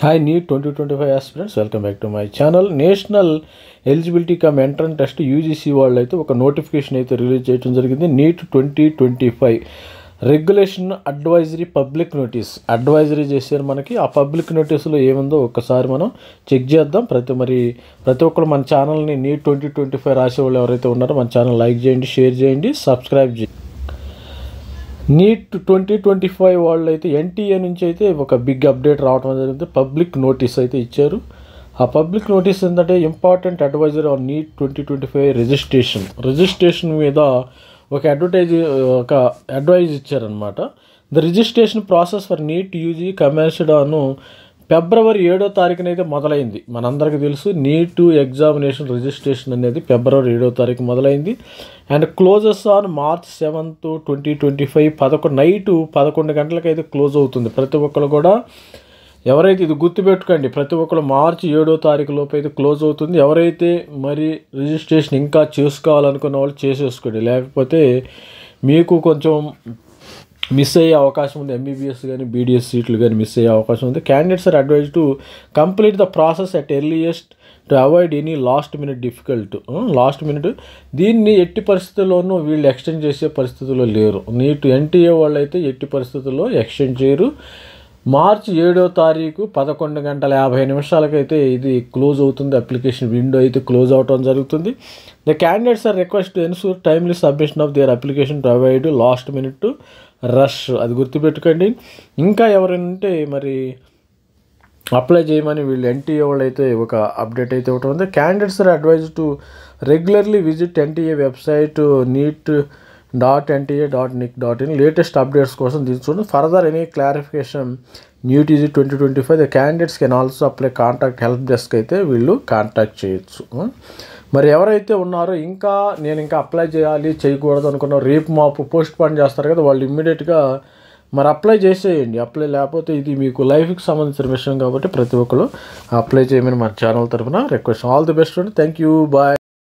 Hi NEET 2025 aspirants, welcome back to my channel. National eligibility cum entrance test UGC వాళ్ళు అయితే ఒక notification అయితే release చేయడం జరిగింది. NEET 2025 regulation advisory public notice advisory చేశారు మనకి. ఆ పబ్లిక్ నోటీసులో ఏముందో ఒక్కసారి మనం చెక్ చేద్దాం. ప్రతి ఒక్కరు మన ఛానల్ని నీట్ 2025 రాసేవాళ్ళు ఎవరైతే ఉన్నారో మన ఛానల్ లైక్ చేయండి, షేర్ చేయండి, సబ్స్క్రైబ్ చేయండి. నీట్ 2025 వాళ్ళు అయితే ఎన్టీఏ నుంచి అయితే ఒక బిగ్ అప్డేట్ రావడం జరిగింది. పబ్లిక్ నోటీస్ అయితే ఇచ్చారు. ఆ పబ్లిక్ నోటీస్ ఏంటంటే important advisory on NEET 2025 registration మీద ఒక అడ్వైజ్ ఇచ్చారనమాట. The registration process for NEET UG commenced on February 7వ తారీఖున అయితే మొదలైంది. మనందరికీ తెలుసు నీట్ ఎగ్జామినేషన్ రిజిస్ట్రేషన్ అనేది ఫిబ్రవరి 7వ తారీఖు మొదలైంది and closes on March 7th, 2025 night 11 గంటలకైతే క్లోజ్ అవుతుంది. ప్రతి ఒక్కరు కూడా ఎవరైతే ఇది గుర్తుపెట్టుకోండి, ప్రతి ఒక్కరు March 7వ తారీఖు లోపు అయితే క్లోజ్ అవుతుంది. ఎవరైతే మరి రిజిస్ట్రేషన్ ఇంకా చేసుకోవాలనుకున్న వాళ్ళు చేసేసుకోండి, లేకపోతే మీకు కొంచెం మిస్ అయ్యే అవకాశం ఉంది. ఎంబీబీఎస్ కానీ బీడీఎస్ సీట్లు కానీ మిస్ అయ్యే అవకాశం ఉంది. Candidates are advise to complete the process at earliest to avoid any last minute దీన్ని ఎట్టి పరిస్థితుల్లోనూ వీళ్ళు ఎక్స్టెండ్ చేసే పరిస్థితుల్లో లేరు. నీట్ ఎన్టీఏ వాళ్ళు అయితే ఎట్టి పరిస్థితుల్లో ఎక్స్టెండ్ చేయరు. March 7వ తారీఖు 11:50 అయితే ఇది క్లోజ్ అవుతుంది. అప్లికేషన్ విండో అయితే క్లోజ్ అవడం జరుగుతుంది. The candidates are request to ensure timely submission of their application to avoid last minute rush. అది గుర్తుపెట్టుకోండి. ఇంకా ఎవరంటే మరి అప్లై చేయమని వీళ్ళు ఎన్టీఏ వాళ్ళు అయితే ఒక అప్డేట్ అయితే ఒకటి ఉంది. Candidates are advise to regularly visit NTA website NEET.NTA.nic.in latest updates కోసం తీసుకోండి. Further any clarification NEET UG 2025 the candidates can also apply contact help desk అయితే వీళ్ళు కాంటాక్ట్ చేయొచ్చు. మరి ఎవరైతే ఉన్నారో నేను ఇంకా అప్లై చేయకూడదు అనుకున్న రేపు మాపు పోస్ట్ పోన్ చేస్తారు కదా, వాళ్ళు ఇమ్మీడియట్గా మరి అప్లై చేసేయండి. అప్లై లేకపోతే ఇది మీకు లైఫ్కి సంబంధించిన విషయం కాబట్టి ప్రతి ఒక్కరు అప్లై చేయమని మన ఛానల్ తరఫున రిక్వెస్ట్. ఆల్ ది బెస్ట్ అండి. Thank you, bye.